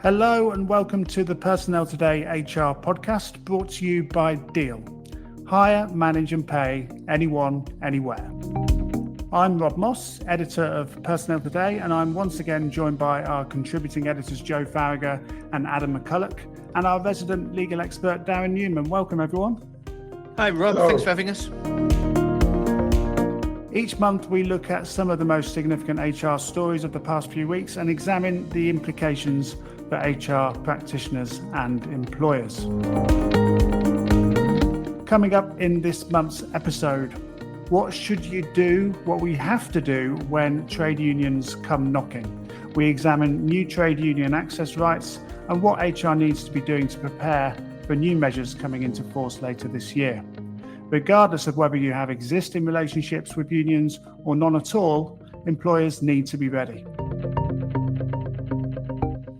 Hello and welcome to the Personnel Today HR podcast, brought to you by Deel. Hire, manage and pay anyone, anywhere. I'm Rob Moss, editor of Personnel Today, and I'm once again joined by our contributing editors Joe Farragher and Adam McCulloch, and our resident legal expert Darren Newman. Welcome everyone. Hi Rob, Hello. Thanks for having us. Each month we look at some of the most significant HR stories of the past few weeks and examine the implications for HR practitioners and employers. Coming up in this month's episode, what should you do, what we have to do when trade unions come knocking? We examine new trade union access rights and what HR needs to be doing to prepare for new measures coming into force later this year. Regardless of whether you have existing relationships with unions or none at all, employers need to be ready.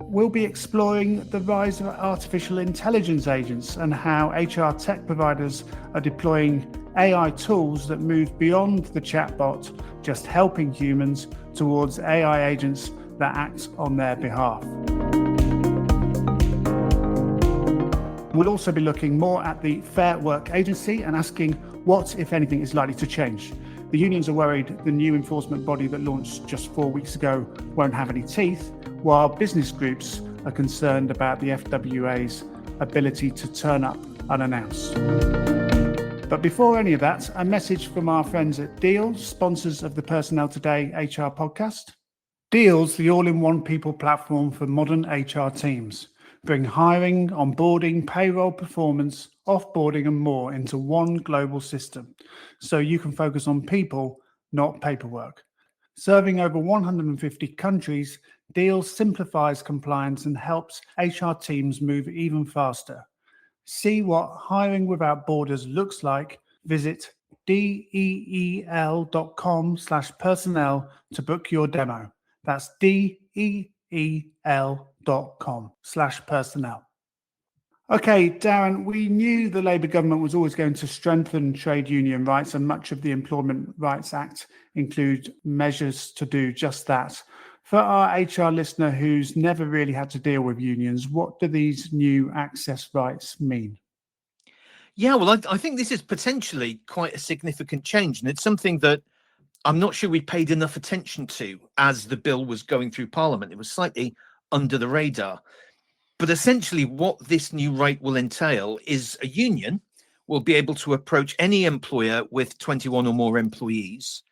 We'll be exploring the rise of artificial intelligence agents and how HR tech providers are deploying AI tools that move beyond the chatbot, just helping humans, towards AI agents that act on their behalf. We'll also be looking more at the Fair Work Agency and asking what, if anything, is likely to change. The unions are worried the new enforcement body that launched just 4 weeks ago won't have any teeth, while business groups are concerned about the FWA's ability to turn up unannounced. But before any of that, a message from our friends at Deel, sponsors of the Personnel Today HR podcast. Deel's the all-in-one people platform for modern HR teams. Bring hiring, onboarding, payroll, performance, offboarding and more into one global system so you can focus on people, not paperwork. Serving over 150 countries, Deel simplifies compliance and helps HR teams move even faster. See what hiring without borders looks like. Visit deel.com/personnel to book your demo. That's deel.com/personnel. Okay, Darren, we knew the Labour government was always going to strengthen trade union rights, and much of the Employment Rights Act include measures to do just that. For our HR listener who's never really had to deal with unions, what do these new access rights mean? Yeah, well, I think this is potentially quite a significant change, and it's something that I'm not sure we paid enough attention to as the bill was going through Parliament. It was slightly under the radar. But essentially what this new right will entail is a union will be able to approach any employer with 21 or more employees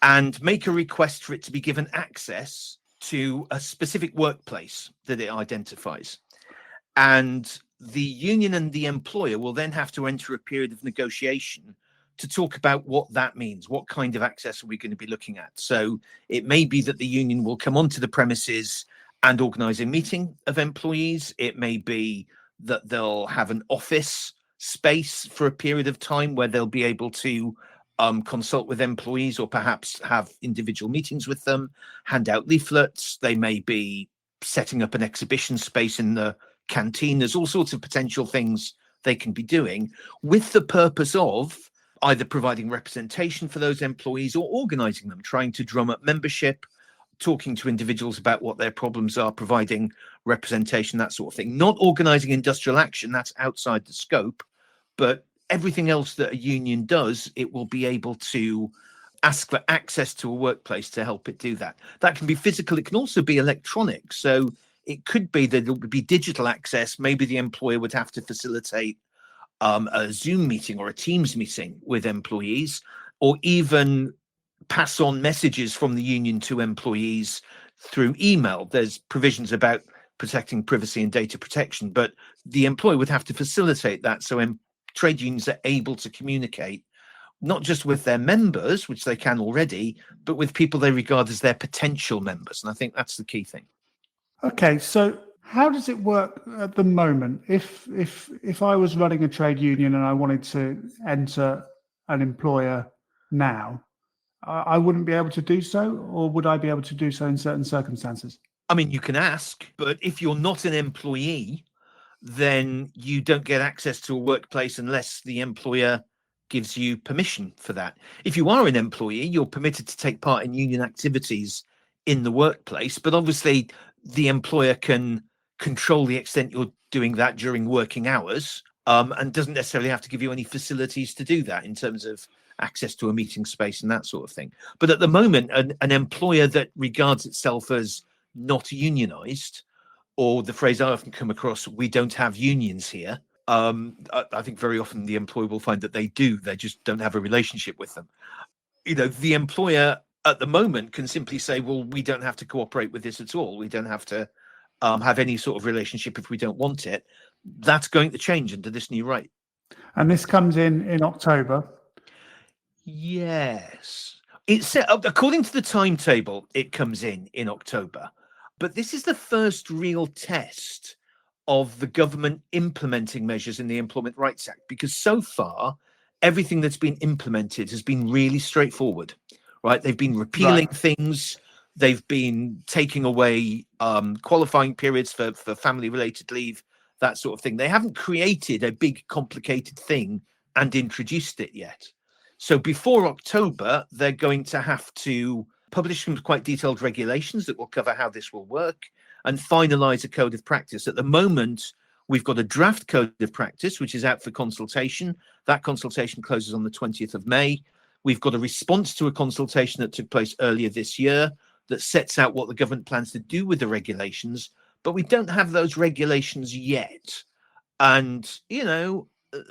and make a request for it to be given access to a specific workplace that it identifies. And the union and the employer will then have to enter a period of negotiation to talk about what that means. What kind of access are we going to be looking at? So it may be that the union will come onto the premises and organise a meeting of employees. It may be that they'll have an office space for a period of time where they'll be able to consult with employees or perhaps have individual meetings with them, hand out leaflets. They may be setting up an exhibition space in the canteen. There's all sorts of potential things they can be doing with the purpose of either providing representation for those employees or organising them, trying to drum up membership, talking to individuals about what their problems are, providing representation, that sort of thing. Not organising industrial action, that's outside the scope, but everything else that a union does, it will be able to ask for access to a workplace to help it do that. That can be physical, it can also be electronic. So it could be that it would be digital access. Maybe the employer would have to facilitate a Zoom meeting or a Teams meeting with employees, or even pass on messages from the union to employees through email. There's provisions about protecting privacy and data protection, but the employer would have to facilitate that so trade unions are able to communicate not just with their members, which they can already, but with people they regard as their potential members. And I think that's the key thing. Okay, so how does it work at the moment? If I was running a trade union and I wanted to enter an employer now, I wouldn't be able to do so, or would I be able to do so in certain circumstances? I mean, you can ask, but if you're not an employee, then you don't get access to a workplace unless the employer gives you permission for that. If you are an employee, you're permitted to take part in union activities in the workplace, but obviously the employer can control the extent you're doing that during working hours, and doesn't necessarily have to give you any facilities to do that in terms of access to a meeting space and that sort of thing. But at the moment, an employer that regards itself as not unionized, or the phrase I often come across, we don't have unions here. I think very often the employer will find that they do, they just don't have a relationship with them. The employer at the moment can simply say, well, we don't have to cooperate with this at all. We don't have to have any sort of relationship if we don't want it. That's going to change under this new right. And this comes in October. Yes. It's set up according to the timetable, it comes in October. But this is the first real test of the government implementing measures in the Employment Rights Act, because so far, everything that's been implemented has been really straightforward, right? They've been repealing things. They've been taking away qualifying periods for family-related leave, that sort of thing. They haven't created a big, complicated thing and introduced it yet. So before October, they're going to have to publish some quite detailed regulations that will cover how this will work and finalize a code of practice. At the moment, we've got a draft code of practice, which is out for consultation. That consultation closes on the 20th of May. We've got a response to a consultation that took place earlier this year that sets out what the government plans to do with the regulations, but we don't have those regulations yet. And,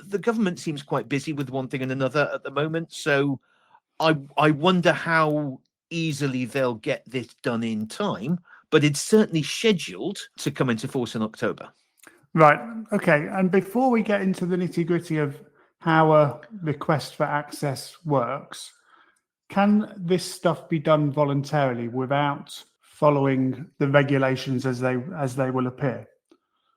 the government seems quite busy with one thing and another at the moment. So I wonder how easily they'll get this done in time, but it's certainly scheduled to come into force in October. Right. Okay. And before we get into the nitty-gritty of how a request for access works, can this stuff be done voluntarily without following the regulations as they will appear?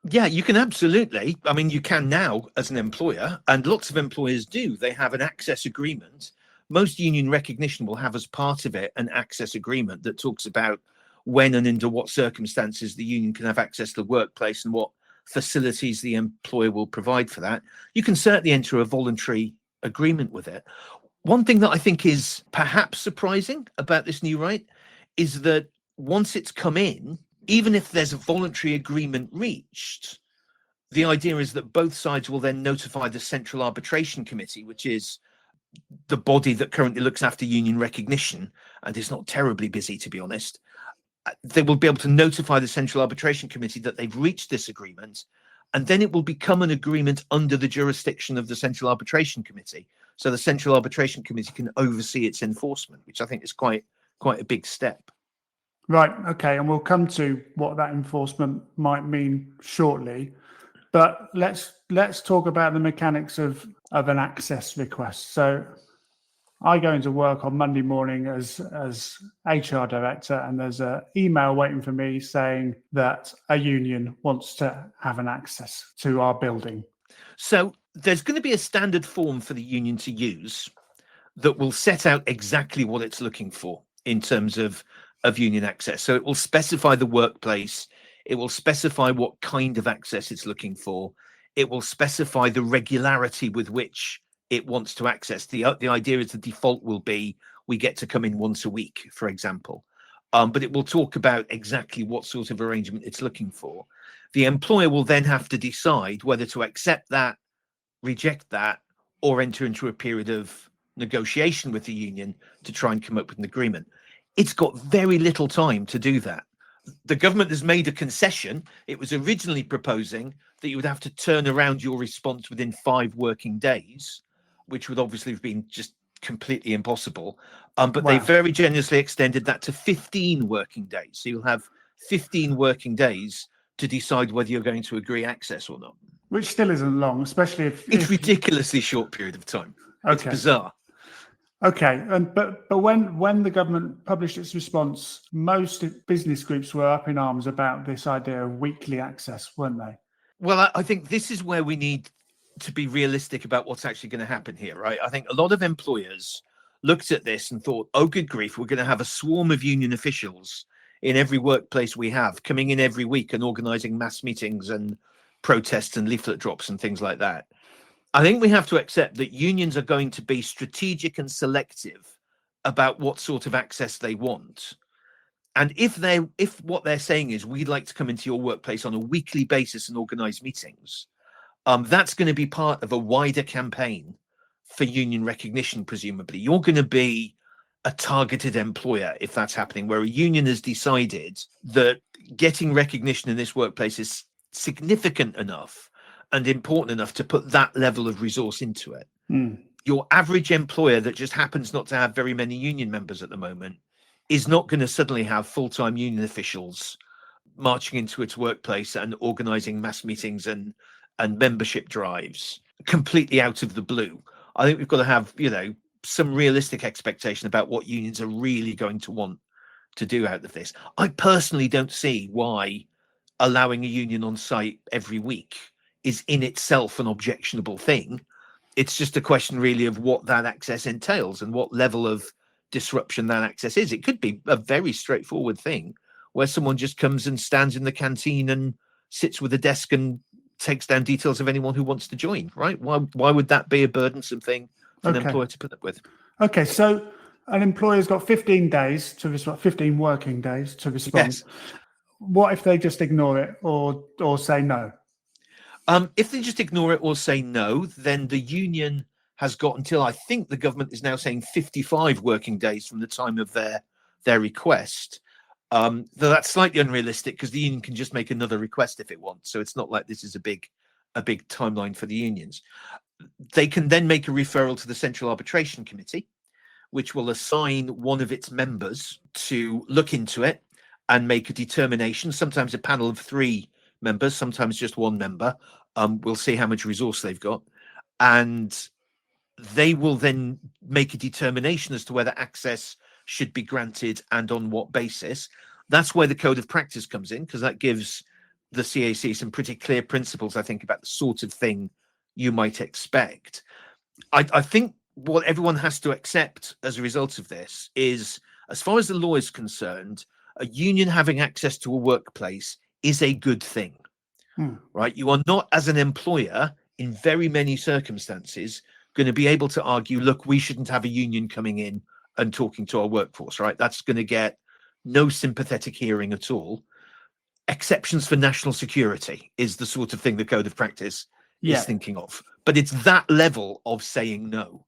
Yeah, you can absolutely. I mean, you can now as an employer, and lots of employers do. They have an access agreement. Most union recognition will have as part of it an access agreement that talks about when and under what circumstances the union can have access to the workplace and what facilities the employer will provide for that. You can certainly enter a voluntary agreement with it. One thing that I think is perhaps surprising about this new right is that once it's come in, even if there's a voluntary agreement reached, the idea is that both sides will then notify the Central Arbitration Committee, which is the body that currently looks after union recognition and is not terribly busy, to be honest. They will be able to notify the Central Arbitration Committee that they've reached this agreement, and then it will become an agreement under the jurisdiction of the Central Arbitration Committee. So the Central Arbitration Committee can oversee its enforcement, which I think is quite a big step. Right. Okay. And we'll come to what that enforcement might mean shortly. But let's talk about the mechanics of an access request. So I go into work on Monday morning as HR director, and there's an email waiting for me saying that a union wants to have an access to our building. So there's going to be a standard form for the union to use that will set out exactly what it's looking for in terms of union access. So it will specify the workplace. It will specify what kind of access it's looking for. It will specify the regularity with which it wants to access. The idea is the default will be we get to come in once a week, for example. But it will talk about exactly what sort of arrangement it's looking for. The employer will then have to decide whether to accept that, reject that, or enter into a period of negotiation with the union to try and come up with an agreement. It's got very little time to do that. The government has made a concession. It was originally proposing that you would have to turn around your response within 5 working days, which would obviously have been just completely impossible. But They very generously extended that to 15 working days. So you'll have 15 working days to decide whether you're going to agree access or not. Which still isn't long, especially if it's ridiculously short period of time. Okay. It's bizarre. Okay, but when the government published its response, most business groups were up in arms about this idea of weekly access, weren't they? Well, I think this is where we need to be realistic about what's actually going to happen here, right? I think a lot of employers looked at this and thought, oh, good grief, we're going to have a swarm of union officials in every workplace we have, coming in every week and organizing mass meetings and protests and leaflet drops and things like that. I think we have to accept that unions are going to be strategic and selective about what sort of access they want. And if what they're saying is we'd like to come into your workplace on a weekly basis and organize meetings, that's going to be part of a wider campaign for union recognition. Presumably, you're going to be a targeted employer if that's happening, where a union has decided that getting recognition in this workplace is significant enough and important enough to put that level of resource into it. Your average employer that just happens not to have very many union members at the moment is not going to suddenly have full-time union officials marching into its workplace and organizing mass meetings and membership drives completely out of the blue. I think we've got to have, some realistic expectation about what unions are really going to want to do out of this. I personally don't see why allowing a union on site every week is in itself an objectionable thing. It's just a question really of what that access entails and what level of disruption that access is. It could be a very straightforward thing where someone just comes and stands in the canteen and sits with a desk and takes down details of anyone who wants to join, right? Why would that be a burdensome thing for an employer to put up with? Okay, so an employer's got 15 days to respond, 15 working days to respond. Yes. What if they just ignore it or say no? If they just ignore it or say no, then the union has got until, I think the government is now saying 55 working days from the time of their request. Though that's slightly unrealistic because the union can just make another request if it wants. So it's not like this is a big timeline for the unions. They can then make a referral to the Central Arbitration Committee, which will assign one of its members to look into it and make a determination. Sometimes a panel of 3 members, sometimes just 1 member. We'll see how much resource they've got. And they will then make a determination as to whether access should be granted and on what basis. That's where the code of practice comes in, because that gives the CAC some pretty clear principles, I think, about the sort of thing you might expect. I think what everyone has to accept as a result of this is, as far as the law is concerned, a union having access to a workplace is a good thing, right? You are not, as an employer, in very many circumstances, going to be able to argue, look, we shouldn't have a union coming in and talking to our workforce, right? That's going to get no sympathetic hearing at all. Exceptions for national security is the sort of thing the code of practice is thinking of. But it's that level of saying no.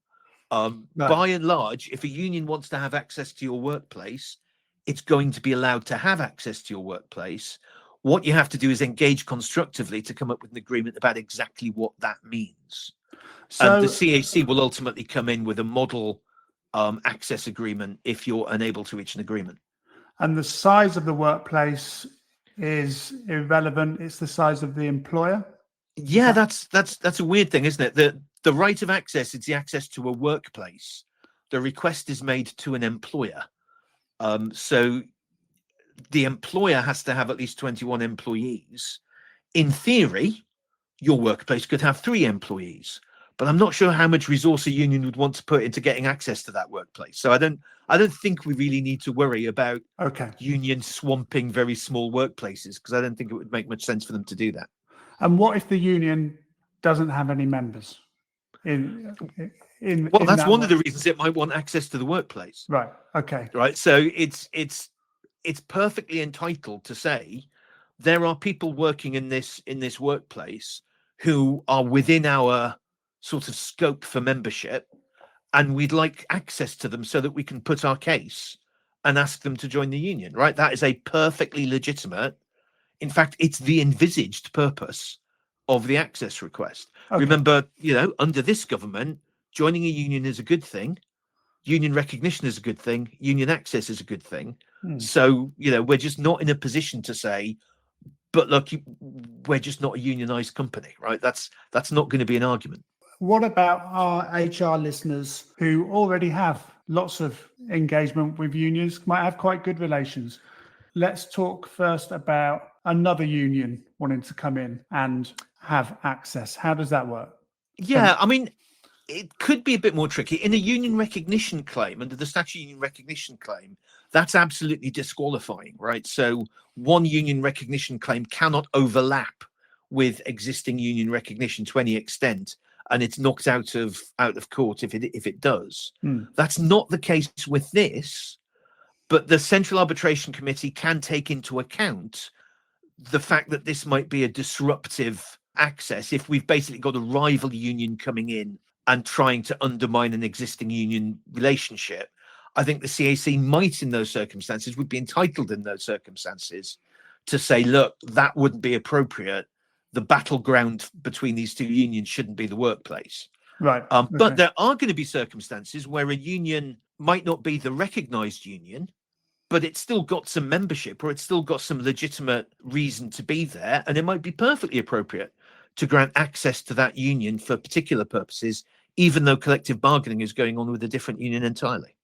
By and large, if a union wants to have access to your workplace, it's going to be allowed to have access to your workplace. What you have to do is engage constructively to come up with an agreement about exactly what that means. So, and the CAC will ultimately come in with a model access agreement if you're unable to reach an agreement. And the size of the workplace is irrelevant. It's the size of the employer. Yeah, that's a weird thing, isn't it? The right of access is the access to a workplace. The request is made to an employer. So the employer has to have at least 21 employees. In theory, your workplace could have 3 employees, but I'm not sure how much resource a union would want to put into getting access to that workplace. So I don't think we really need to worry about unions swamping very small workplaces, because I don't think it would make much sense for them to do that. And what if the union doesn't have any members? That's one of the reasons it might want access to the workplace. Right. Okay. Right. So it's perfectly entitled to say there are people working in this workplace who are within our sort of scope for membership, and we'd like access to them so that we can put our case and ask them to join the union. Right. That is a perfectly legitimate. In fact, it's the envisaged purpose of the access request. Remember, under this government, joining a union is a good thing. Union recognition is a good thing. Union access is a good thing. So, we're just not in a position to say, but look, we're just not a unionized company, right? That's not going to be an argument. What about our HR listeners who already have lots of engagement with unions, might have quite good relations? Let's talk first about another union wanting to come in and have access. How does that work? Yeah, I mean, it could be a bit more tricky. In a union recognition claim, under the statute union recognition claim, that's absolutely disqualifying, right? So one union recognition claim cannot overlap with existing union recognition to any extent, and it's knocked out of court if it does. That's not the case with this. But the Central Arbitration Committee can take into account the fact that this might be a disruptive access if we've basically got a rival union coming in and trying to undermine an existing union relationship. I think the CAC might, in those circumstances, would be entitled in those circumstances to say, look, that wouldn't be appropriate. The battleground between these two unions shouldn't be the workplace. Right. But there are going to be circumstances where a union might not be the recognized union, but it's still got some membership, or it's still got some legitimate reason to be there. And it might be perfectly appropriate to grant access to that union for particular purposes, even though collective bargaining is going on with a different union entirely.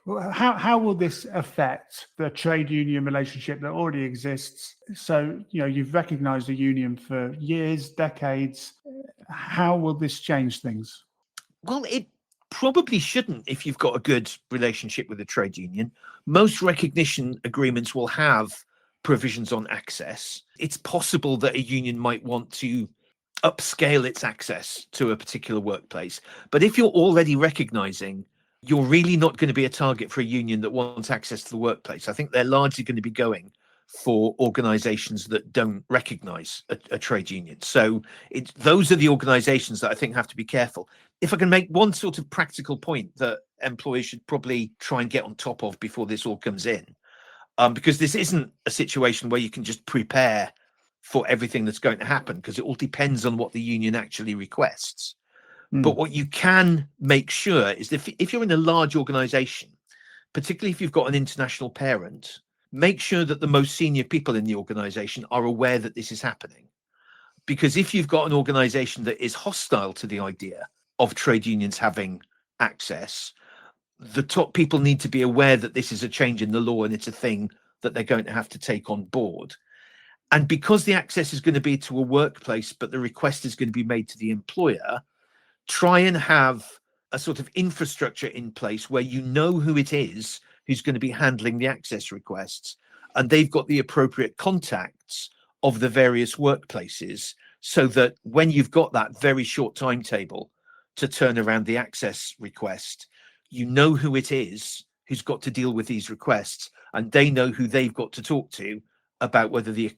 Well, how will this affect the trade union relationship that already exists? So, you've recognized a union for years, decades. How will this change things? Well, it probably shouldn't if you've got a good relationship with a trade union. Most recognition agreements will have provisions on access. It's possible that a union might want to upscale its access to a particular workplace. But if you're already recognizing, you're really not going to be a target for a union that wants access to the workplace. I think they're largely going to be going for organizations that don't recognize a trade union. So those are the organizations that I think have to be careful. If I can make one sort of practical point that employers should probably try and get on top of before this all comes in, because this isn't a situation where you can just prepare for everything that's going to happen, because it all depends on what the union actually requests. But what you can make sure is that if you're in a large organization, particularly if you've got an international parent, make sure that the most senior people in the organization are aware that this is happening. Because if you've got an organization that is hostile to the idea of trade unions having access, the top people need to be aware that this is a change in the law and it's a thing that they're going to have to take on board. And because the access is going to be to a workplace, but the request is going to be made to the employer, try and have a sort of infrastructure in place where you know who it is who's going to be handling the access requests, and they've got the appropriate contacts of the various workplaces, so that when you've got that very short timetable to turn around the access request, you know who it is who's got to deal with these requests, and they know who they've got to talk to about whether the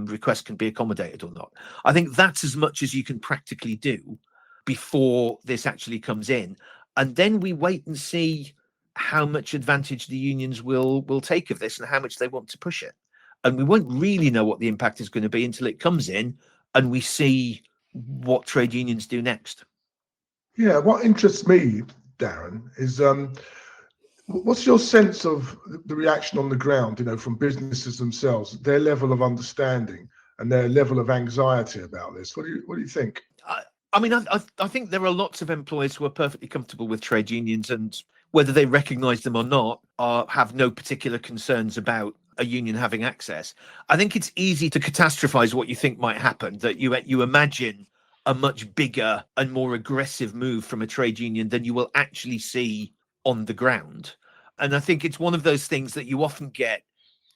request can be accommodated or not. I think that's as much as you can practically do before this actually comes in. And then we wait and see how much advantage the unions will take of this and how much they want to push it. And we won't really know what the impact is going to be until it comes in and we see what trade unions do next. Yeah, what interests me, Darren, is what's your sense of the reaction on the ground, from businesses themselves, their level of understanding and their level of anxiety about this? What do you think? I think there are lots of employers who are perfectly comfortable with trade unions, and whether they recognise them or not, have no particular concerns about a union having access. I think it's easy to catastrophize what you think might happen, that you imagine a much bigger and more aggressive move from a trade union than you will actually see on the ground. And I think it's one of those things that you often get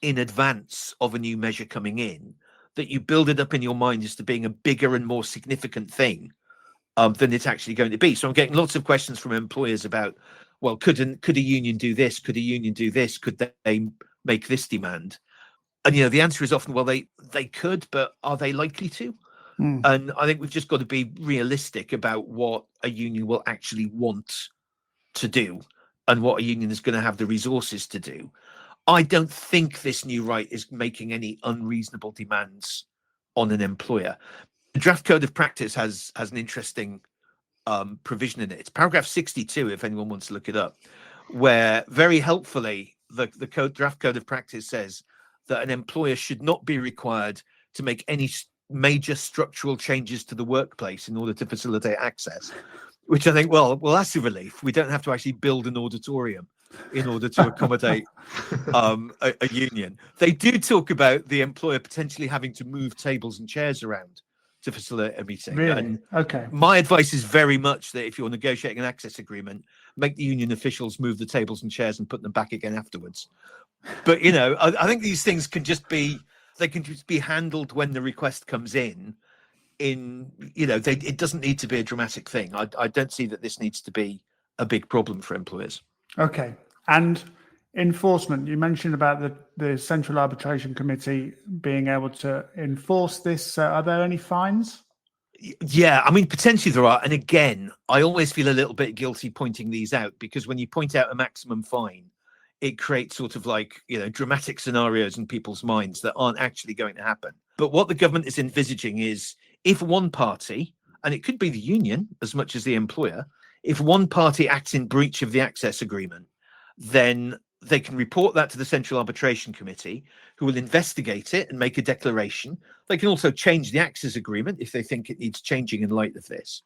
in advance of a new measure coming in, that you build it up in your mind as to being a bigger and more significant thing than it's actually going to be. So I'm getting lots of questions from employers about, well, could a union do this? Could a union do this? Could they make this demand? And the answer is often, well, they could, but are they likely to? And I think we've just got to be realistic about what a union will actually want to do and what a union is going to have the resources to do. I don't think this new right is making any unreasonable demands on an employer. The draft code of practice has an interesting provision in it. It's paragraph 62, if anyone wants to look it up, where very helpfully the draft code of practice says that an employer should not be required to make any major structural changes to the workplace in order to facilitate access, which I think, well, that's a relief. We don't have to actually build an auditorium in order to accommodate a union. They do talk about the employer potentially having to move tables and chairs around to facilitate a meeting. Really? And okay. My advice is very much that if you're negotiating an access agreement, make the union officials move the tables and chairs and put them back again afterwards. But, I think these things can just be handled when the request comes in. It doesn't need to be a dramatic thing. I don't see that this needs to be a big problem for employers. Okay. And Enforcement. You mentioned about the Central Arbitration Committee being able to enforce this. Are there any fines? Yeah, I mean, potentially there are. And again, I always feel a little bit guilty pointing these out, because when you point out a maximum fine, it creates sort of like, dramatic scenarios in people's minds that aren't actually going to happen. But what the government is envisaging is, if one party, and it could be the union as much as the employer, if one party acts in breach of the access agreement, then they can report that to the Central Arbitration Committee, who will investigate it and make a declaration. They can also change the access agreement if they think it needs changing in light of this.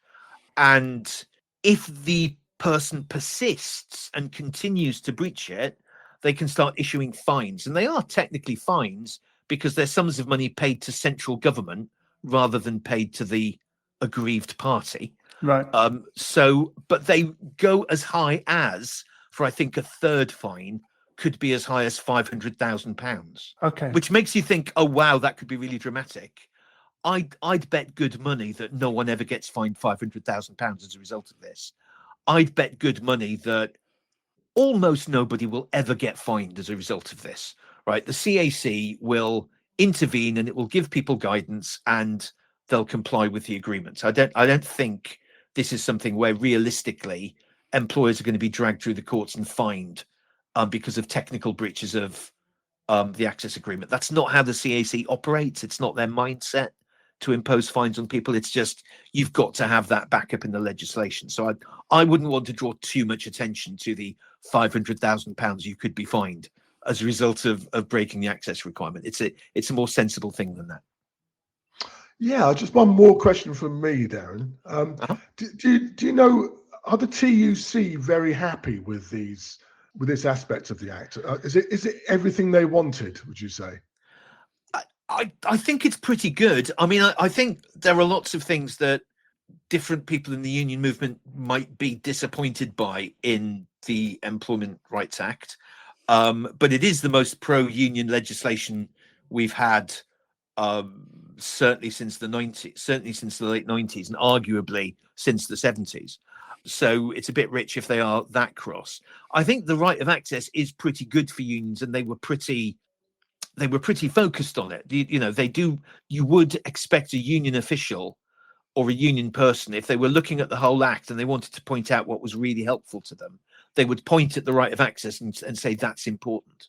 And if the person persists and continues to breach it, they can start issuing fines. And they are technically fines because they're sums of money paid to central government rather than paid to the aggrieved party. Right. But they go as high as, for I think a third fine, could be as high as £500,000. Okay. Which makes you think, oh wow, that could be really dramatic. I'd bet good money that no one ever gets fined £500,000 as a result of this. I'd bet good money that almost nobody will ever get fined as a result of this. Right? The CAC will intervene and it will give people guidance and they'll comply with the agreements. I don't think this is something where realistically employers are going to be dragged through the courts and fined because of technical breaches of the access agreement. That's not how the CAC operates. It's not their mindset to impose fines on people. It's just, you've got to have that backup in the legislation. So I wouldn't want to draw too much attention to the £500,000 you could be fined as a result of breaking the access requirement. It's a more sensible thing than that. Yeah, just one more question from me, Darren. Do you know, are the TUC very happy with this aspect of the act? Is it everything they wanted, would you say? I think it's pretty good. I mean, I think there are lots of things that different people in the union movement might be disappointed by in the Employment Rights Act. But it is the most pro-union legislation we've had, certainly since the late 90s, and arguably since the 70s. So it's a bit rich if they are that cross. I think the right of access is pretty good for unions, and they were pretty focused on it. You would expect a union official or a union person, if they were looking at the whole act and they wanted to point out what was really helpful to them, they would point at the right of access and say that's important.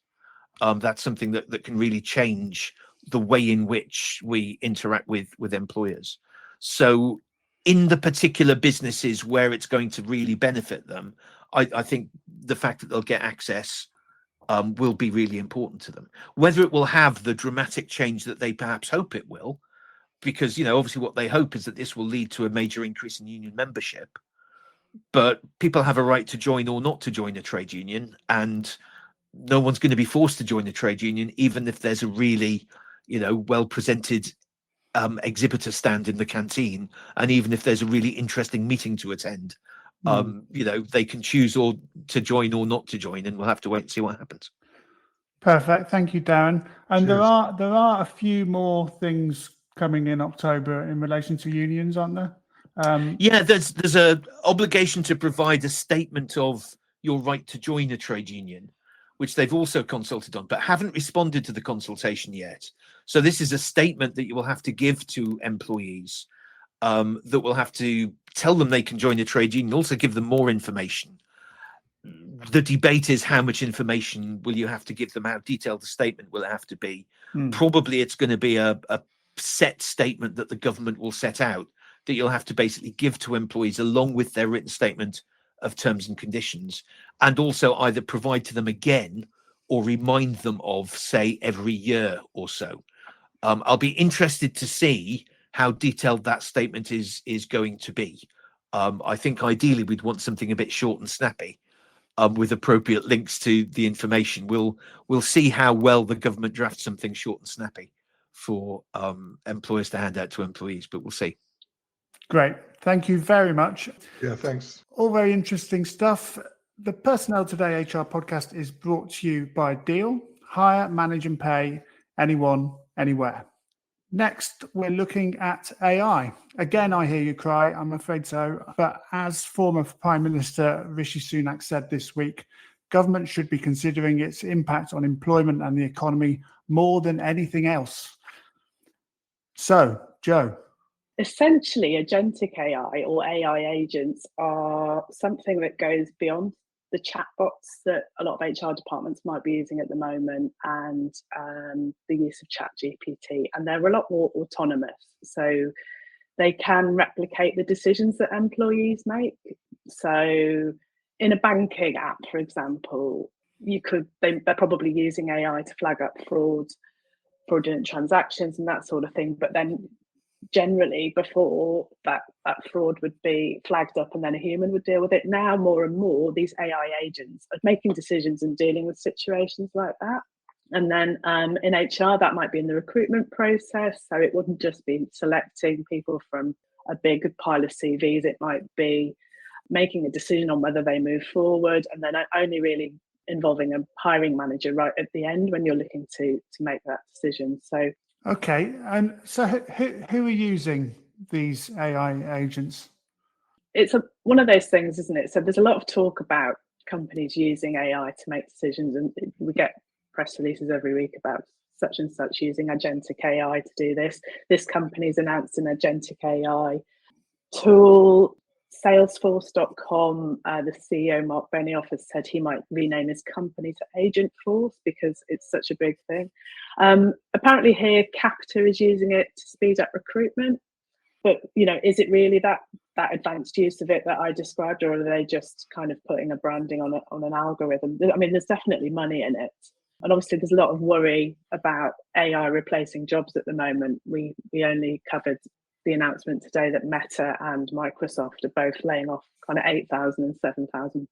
That's something that can really change the way in which we interact with employers. So in the particular businesses where it's going to really benefit them, I think the fact that they'll get access will be really important to them. Whether it will have the dramatic change that they perhaps hope it will, because obviously what they hope is that this will lead to a major increase in union membership. But people have a right to join or not to join a trade union, and no one's going to be forced to join a trade union, even if there's a really well presented exhibitor stand in the canteen, and even if there's a really interesting meeting to attend. They can choose or to join or not to join, and we'll have to wait and see what happens. Perfect. Thank you, Darren. And Cheers. there are a few more things coming in October in relation to unions, aren't there? Yeah, there's a obligation to provide a statement of your right to join a trade union, which they've also consulted on, but haven't responded to the consultation yet. So this is a statement that you will have to give to employees, that will have to tell them they can join a trade union, also give them more information. The debate is, how much information will you have to give them? How detailed the statement will it have to be? Probably it's going to be a set statement that the government will set out, that you'll have to basically give to employees along with their written statement of terms and conditions, and also either provide to them again or remind them of, say, every year or so. I'll be interested to see how detailed that statement is going to be. I think ideally we'd want something a bit short and snappy, with appropriate links to the information. We'll see how well the government drafts something short and snappy for employers to hand out to employees, but we'll see. Great. Thank you very much. Yeah, thanks. All very interesting stuff. The Personnel Today HR podcast is brought to you by Deel. Hire, manage and pay anyone, anywhere. Next, we're looking at AI. Again, I hear you cry, I'm afraid so. But as former Prime Minister Rishi Sunak said this week, government should be considering its impact on employment and the economy more than anything else. So, Joe. Essentially, agentic AI or AI agents are something that goes beyond the chatbots that a lot of HR departments might be using at the moment, and the use of ChatGPT. And they're a lot more autonomous. So they can replicate the decisions that employees make. So in a banking app, for example, they're probably using AI to flag up fraudulent transactions and that sort of thing. But then generally before that fraud would be flagged up and then a human would deal with it. Now more and more these AI agents are making decisions and dealing with situations like that. And then in HR, that might be in the recruitment process. So it wouldn't just be selecting people from a big pile of CVs. It might be making a decision on whether they move forward, and then only really involving a hiring manager right at the end when you're looking to make that decision. So okay, and so who are using these AI agents? It's one of those things, isn't it? So there's a lot of talk about companies using AI to make decisions, and we get press releases every week about such and such using agentic AI to do this. This company's announced an agentic AI tool. Salesforce.com, the CEO Mark Benioff has said he might rename his company to Agent Force because it's such a big thing. Apparently here Capita is using it to speed up recruitment, but is it really that advanced use of it that I described, or are they just kind of putting a branding on an algorithm? I mean, there's definitely money in it, and obviously there's a lot of worry about AI replacing jobs at the moment. We only covered the announcement today that Meta and Microsoft are both laying off kind of 8,000 and 7,000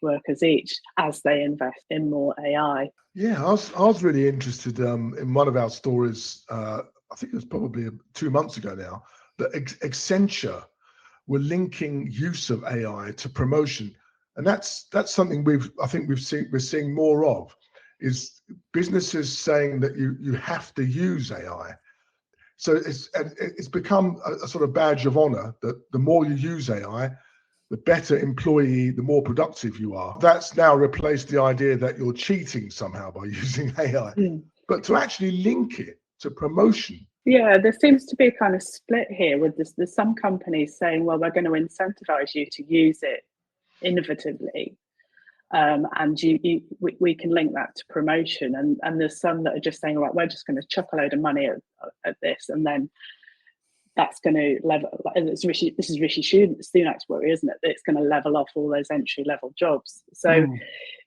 workers each as they invest in more AI. Yeah, I was really interested in one of our stories. I think it was probably 2 months ago now, that Accenture were linking use of AI to promotion, and that's something we're seeing more of, is businesses saying that you have to use AI. So it's become a sort of badge of honor that the more you use AI, the better employee, the more productive you are. That's now replaced the idea that you're cheating somehow by using AI. But to actually link it to promotion. Yeah, there seems to be a kind of split here with this. There's some companies saying, well, we're going to incentivize you to use it innovatively. And we can link that to promotion, and there's some that are just saying, right, we're just going to chuck a load of money at this, and then that's going to level. This is Rishi Sunak's worry, isn't it? That it's going to level off all those entry level jobs. So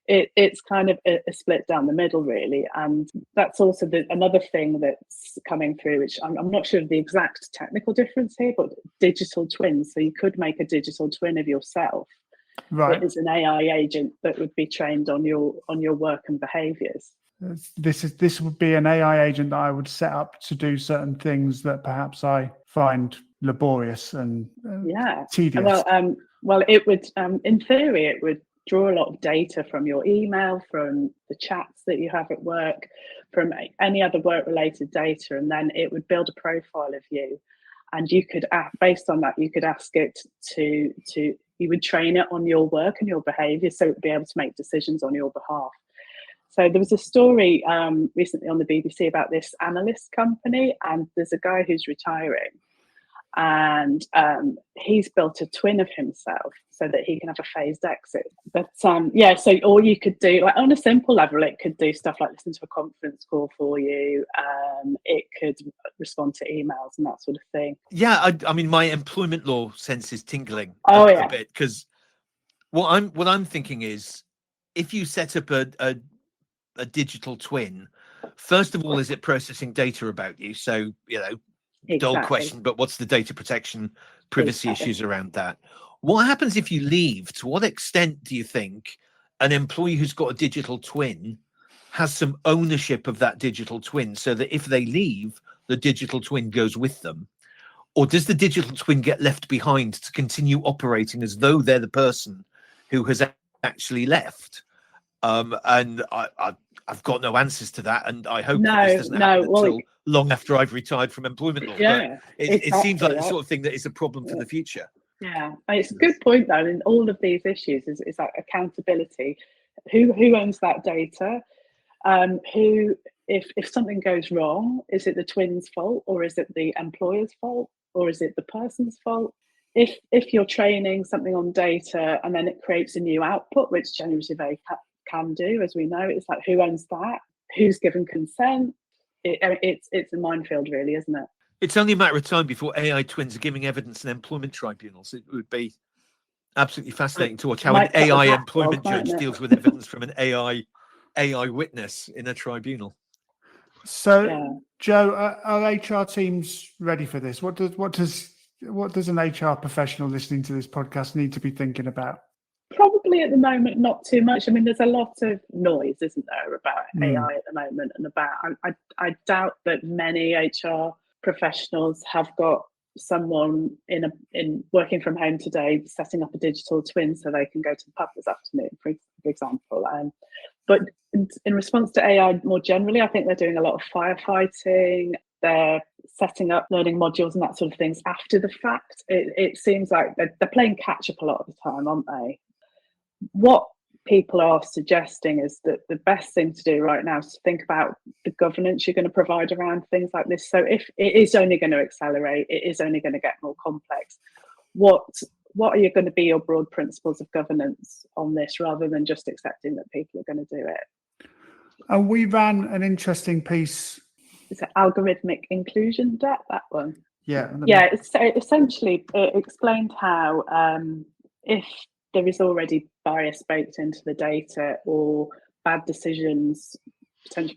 it's kind of a split down the middle, really, and that's also another thing that's coming through, which I'm not sure of the exact technical difference here, but digital twins. So you could make a digital twin of yourself. Right. That is an AI agent that would be trained on your work and behaviours. This would be an AI agent that I would set up to do certain things that perhaps I find laborious and tedious. Well, it would, in theory, it would draw a lot of data from your email, from the chats that you have at work, from any other work-related data, and then it would build a profile of you. And you could, based on that, you could ask it to you would train it on your work and your behaviour, so it would be able to make decisions on your behalf. So there was a story recently on the BBC about this analyst company, and there's a guy who's retiring, and he's built a twin of himself so that he can have a phased exit. But so all you could do, like on a simple level, it could do stuff like listen to a conference call for you. It could respond to emails and that sort of thing. Yeah, I mean, my employment law sense is tingling a bit, because what I'm thinking is, if you set up a digital twin, first of all, is it processing data about you? So, dull question, but what's the data protection, privacy issues around that? What happens if you leave? To what extent do you think an employee who's got a digital twin has some ownership of that digital twin, so that if they leave, the digital twin goes with them? Or does the digital twin get left behind to continue operating as though they're the person who has actually left? And I've got no answers to that, and I hope that this doesn't happen until long after I've retired from employment law. Yeah, but it seems like the sort of thing that is a problem for the future. Yeah, it's a good point though. In all of these issues is that accountability. who owns that data? Who, if something goes wrong, is it the twins' fault, or is it the employer's fault, or is it the person's fault? If you're training something on data and then it creates a new output, which generative AI can do, as we know, it's like, who owns that? Who's given consent? It's a minefield, really, isn't it? It's only a matter of time before AI twins are giving evidence in employment tribunals. It would be absolutely fascinating to watch how an AI employment judge deals with evidence from an AI witness in a tribunal. So, Yeah. Joe, are HR teams ready for this? What does an HR professional listening to this podcast need to be thinking about? Probably at the moment, not too much. I mean, there's a lot of noise, isn't there, about AI at the moment, and about. I doubt that many HR professionals have got someone in working from home today, setting up a digital twin so they can go to the pub this afternoon, for example. But in response to AI more generally, I think they're doing a lot of firefighting. They're setting up learning modules and that sort of things after the fact. It seems like they're playing catch up a lot of the time, aren't they? What people are suggesting is that the best thing to do right now is to think about the governance you're going to provide around things like this. So if it is only going to accelerate, it is only going to get more complex. What are you going to be your broad principles of governance on this, rather than just accepting that people are going to do it? And we ran an interesting piece. Is it algorithmic inclusion debt, that one? Yeah. Essentially it explained how if there is already bias baked into the data, or potential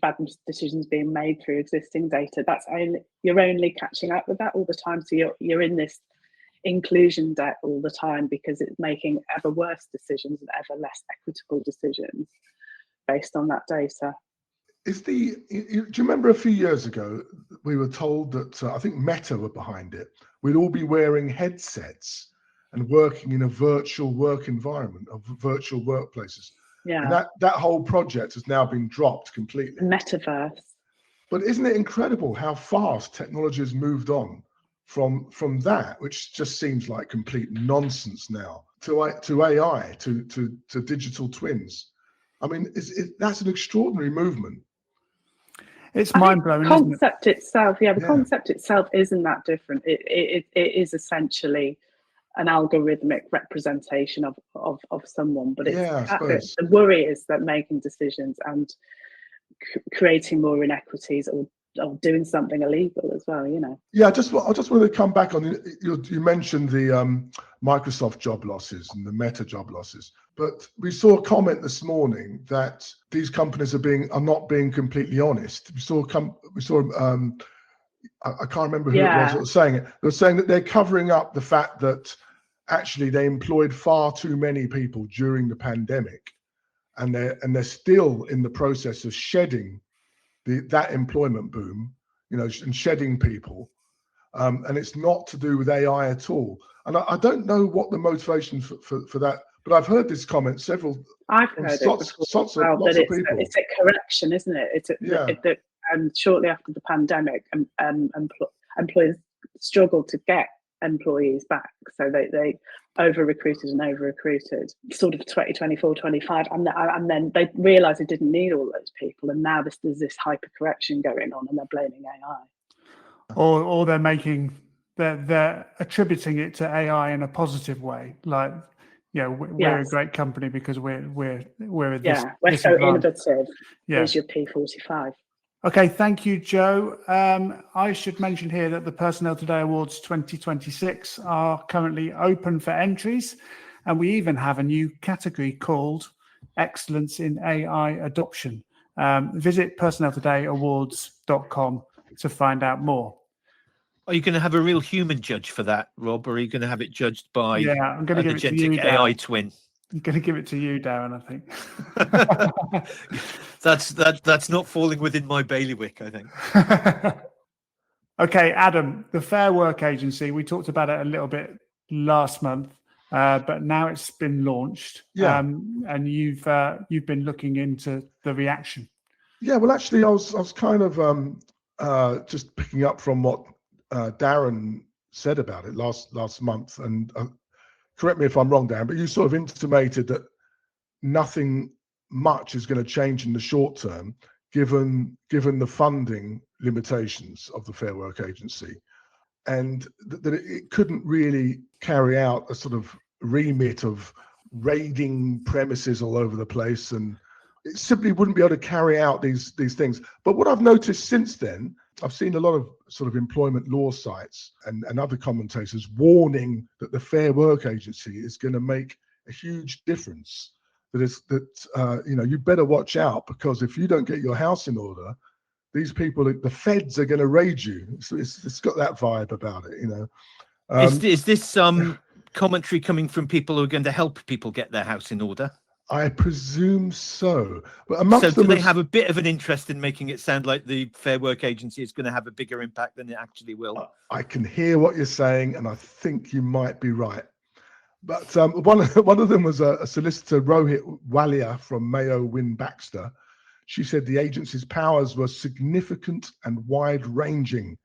bad decisions being made through existing data, you're only catching up with that all the time. So you're in this inclusion debt all the time, because it's making ever worse decisions and ever less equitable decisions based on that data. Do you remember a few years ago we were told that I think Meta were behind it? We'd all be wearing headsets and working in a virtual work environment of virtual workplaces. Yeah. And that whole project has now been dropped completely. Metaverse. But isn't it incredible how fast technology has moved on from that, which just seems like complete nonsense now, to AI, to digital twins? I mean, that's an extraordinary movement. It's mind-blowing, isn't it? The concept itself isn't that different. It is essentially an algorithmic representation of someone, but it's the worry is that making decisions and creating more inequities, or doing something illegal as well, you know. Yeah, I just wanted to come back on you mentioned the Microsoft job losses and the Meta job losses, but we saw a comment this morning that these companies are not being completely honest. We saw I can't remember who it was that was saying it. They were saying that they're covering up the fact that actually they employed far too many people during the pandemic, and they're still in the process of shedding that employment boom, and shedding people, and it's not to do with AI at all. And I don't know what the motivation for that, but I've heard this comment several. I've heard lots of people. It's a correction, isn't it? Shortly after the pandemic, employers struggled to get employees back, so they over-recruited, sort of 2024, 25, and then they realised they didn't need all those people, and now there's this hyper-correction going on, and they're blaming AI. Or they're attributing it to AI in a positive way, like, we're a great company because we're so innovative. Yeah. Here's your P45. Okay, thank you, Joe. I should mention here that the Personnel Today Awards 2026 are currently open for entries, and we even have a new category called Excellence in AI Adoption. Visit personneltodayawards.com to find out more. Are you going to have a real human judge for that, Rob, or are you going to have it judged by I'm going to give it to you, AI twin? I'm going to give it to you, Darren, I think. That's not falling within my bailiwick, I think. Okay, Adam, the Fair Work Agency, we talked about it a little bit last month, but now it's been launched. Yeah. And you've been looking into the reaction. Yeah, well, actually, I was kind of just picking up from what Darren said about it last month, and correct me if I'm wrong, Darren, but you sort of intimated that nothing much is going to change in the short term, given the funding limitations of the Fair Work Agency, and that it couldn't really carry out a sort of remit of raiding premises all over the place, and it simply wouldn't be able to carry out these things. But what I've noticed since then, I've seen a lot of sort of employment law sites and other commentators warning that the Fair Work Agency is going to make a huge difference. You better watch out, because if you don't get your house in order, these people, the feds, are going to raid you. It's got that vibe about it, Is this commentary coming from people who are going to help people get their house in order? I presume so. But So do they have a bit of an interest in making it sound like the Fair Work Agency is going to have a bigger impact than it actually will? I can hear what you're saying, and I think you might be right. But one of them was a solicitor, Rohit Walia from Mayo Wynne Baxter. She said the agency's powers were significant and wide-ranging,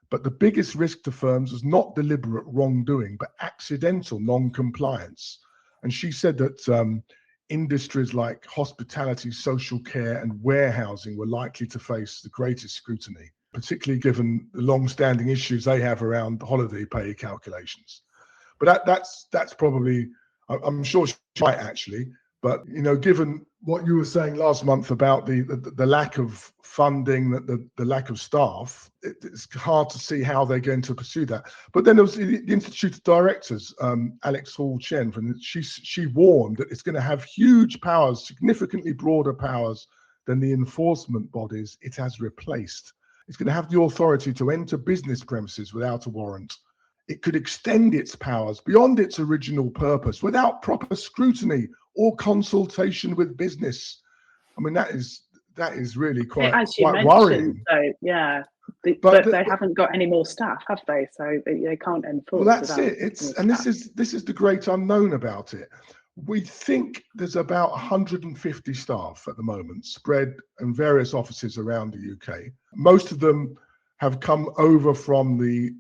but the biggest risk to firms was not deliberate wrongdoing, but accidental non-compliance. And she said that industries like hospitality, social care, and warehousing were likely to face the greatest scrutiny, particularly given the long-standing issues they have around holiday pay calculations. But that's probably, I'm sure she's right, actually. But given what you were saying last month about the lack of funding, the lack of staff, it's hard to see how they're going to pursue that. But then there was the Institute of Directors, Alex Hall Chen, she warned that it's going to have huge powers, significantly broader powers than the enforcement bodies it has replaced. It's going to have the authority to enter business premises without a warrant. It could extend its powers beyond its original purpose without proper scrutiny or consultation with business. I mean, that is really quite worrying. So yeah, but they haven't got any more staff, have they? So they can't enforce. Well, that's it. This is the great unknown about it. We think there's about 150 staff at the moment, spread in various offices around the UK. Most of them have come over from the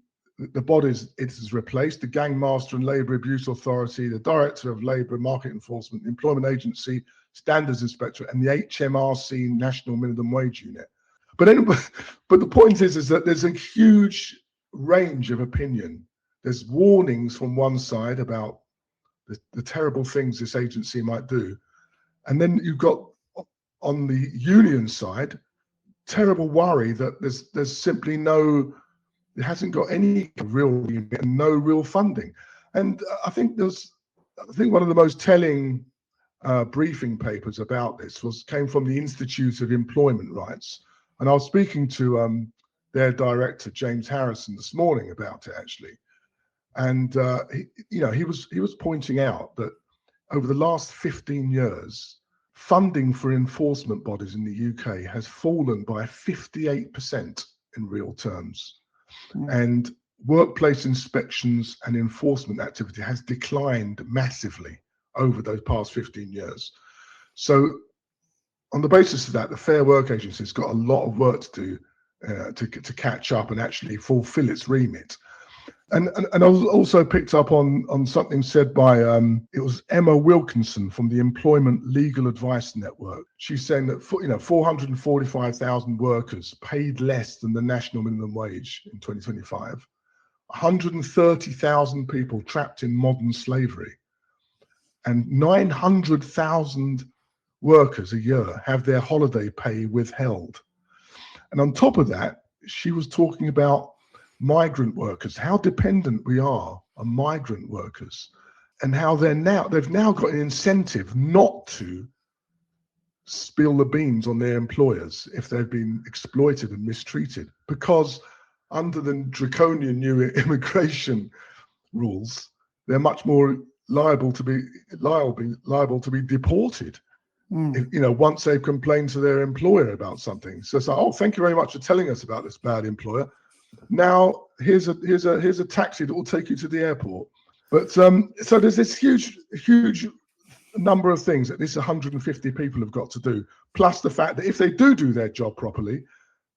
bodies it has replaced: the Gang Master and Labour Abuse Authority, the Director of Labour Market Enforcement, the Employment Agency, Standards Inspector, and the HMRC National Minimum Wage Unit. But the point is that there's a huge range of opinion. There's warnings from one side about the terrible things this agency might do, and then you've got on the union side terrible worry that there's simply it hasn't got any real unit and no real funding. And I think one of the most telling briefing papers about this came from the Institute of Employment Rights. And I was speaking to their director, James Harrison, this morning about it, actually. And he was pointing out that over the last 15 years, funding for enforcement bodies in the UK has fallen by 58% in real terms. And workplace inspections and enforcement activity has declined massively over those past 15 years. So on the basis of that, the Fair Work Agency has got a lot of work to do to catch up and actually fulfill its remit. And I also picked up on something said by it was Emma Wilkinson from the Employment Legal Advice Network. She's saying that 445,000 workers paid less than the national minimum wage in 2025. 130,000 people trapped in modern slavery, and 900,000 workers a year have their holiday pay withheld. And on top of that, she was talking about migrant workers, how dependent we are on migrant workers, and how they've now got an incentive not to spill the beans on their employers if they've been exploited and mistreated, because under the draconian new immigration rules, they're much more liable to be deported. Once they've complained to their employer about something. So it's like, oh, thank you very much for telling us about this bad employer. Now here's a taxi that will take you to the airport. But so there's this huge number of things that this 150 people have got to do, plus the fact that if they do their job properly,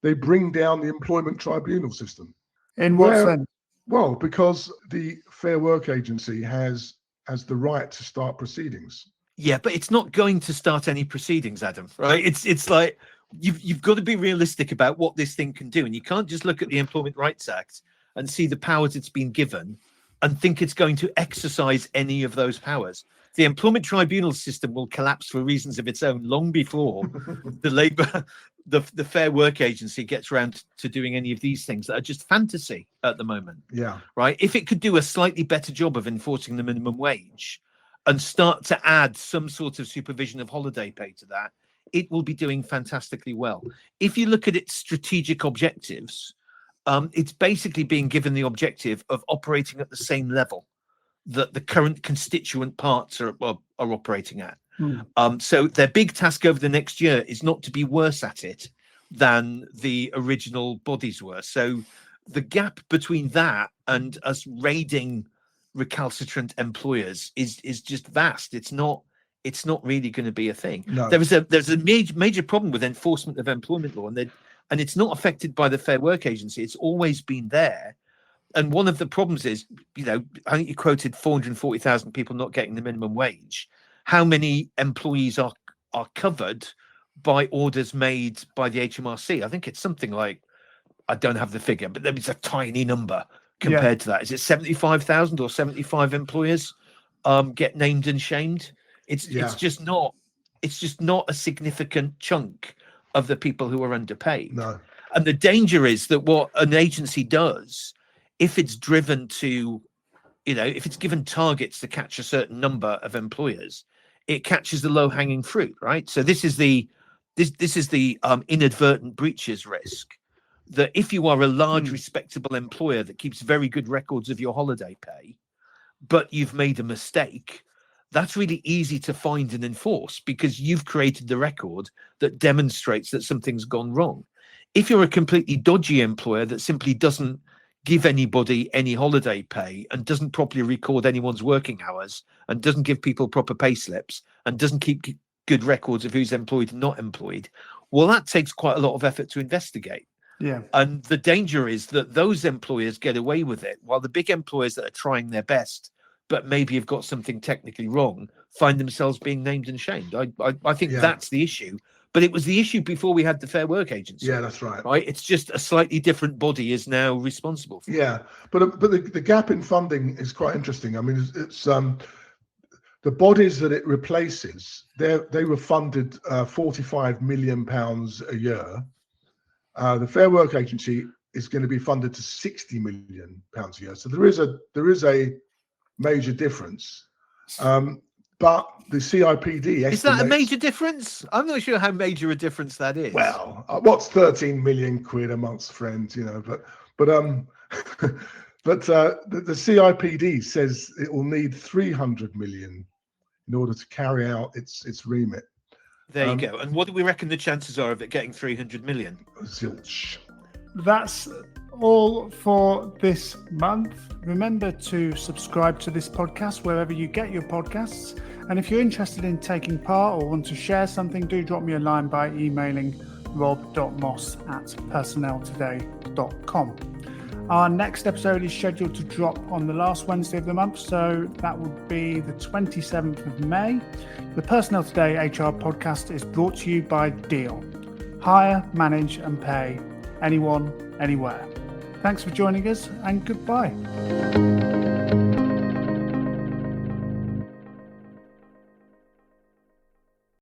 they bring down the employment tribunal system. In what sense? Well, because the Fair Work Agency has the right to start proceedings. Yeah, but it's not going to start any proceedings, Adam, right? It's like you've got to be realistic about what this thing can do. And you can't just look at the Employment Rights Act and see the powers it's been given and think it's going to exercise any of those powers. The employment tribunal system will collapse for reasons of its own long before the Fair Work Agency gets around to doing any of these things that are just fantasy at the moment. Yeah. Right. If it could do a slightly better job of enforcing the minimum wage and start to add some sort of supervision of holiday pay to that, it will be doing fantastically well. If you look at its strategic objectives, it's basically being given the objective of operating at the same level that the current constituent parts are operating at. So their big task over the next year is not to be worse at it than the original bodies were. So the gap between that and us raiding recalcitrant employers is just vast. It's not really going to be a thing. No. There's a major problem with enforcement of employment law, and it's not affected by the Fair Work Agency. It's always been there. And one of the problems is, I think you quoted 440,000 people not getting the minimum wage. How many employees are covered by orders made by the HMRC? I think it's something like, I don't have the figure, but it's a tiny number compared to that. Is it 75,000 or 75 employers get named and shamed? It's just not a significant chunk of the people who are underpaid. No. And the danger is that what an agency does, if it's driven to, if it's given targets to catch a certain number of employers, it catches the low-hanging fruit, right? So this is the inadvertent breaches risk. That if you are a large, respectable employer that keeps very good records of your holiday pay, but you've made a mistake, that's really easy to find and enforce because you've created the record that demonstrates that something's gone wrong. If you're a completely dodgy employer that simply doesn't give anybody any holiday pay and doesn't properly record anyone's working hours and doesn't give people proper pay slips and doesn't keep good records of who's employed and not employed, well, that takes quite a lot of effort to investigate. Yeah. And the danger is that those employers get away with it, while the big employers that are trying their best, but maybe have got something technically wrong, find themselves being named and shamed. I think that's the issue. But it was the issue before we had the Fair Work Agency. Yeah, that's right. Right. It's just a slightly different body is now responsible for it. Yeah, but the gap in funding is quite interesting. I mean, it's the bodies that it replaces. They were funded £45 million a year. The Fair Work Agency is going to be funded to £60 million a year. So there is a major difference. But the CIPD estimates, is that a major difference? I'm not sure how major a difference that is. Well, what's 13 million quid amongst friends, but the CIPD says it will need 300 million in order to carry out its remit. There you go. And what do we reckon the chances are of it getting 300 million? Zilch. That's all for this month. Remember to subscribe to this podcast wherever you get your podcasts. And if you're interested in taking part or want to share something, do drop me a line by emailing rob.moss@personneltoday.com. Our next episode is scheduled to drop on the last Wednesday of the month, so that would be the 27th of May. The Personnel Today HR podcast is brought to you by Deel. Hire, manage and pay anyone, anywhere. Thanks for joining us and goodbye.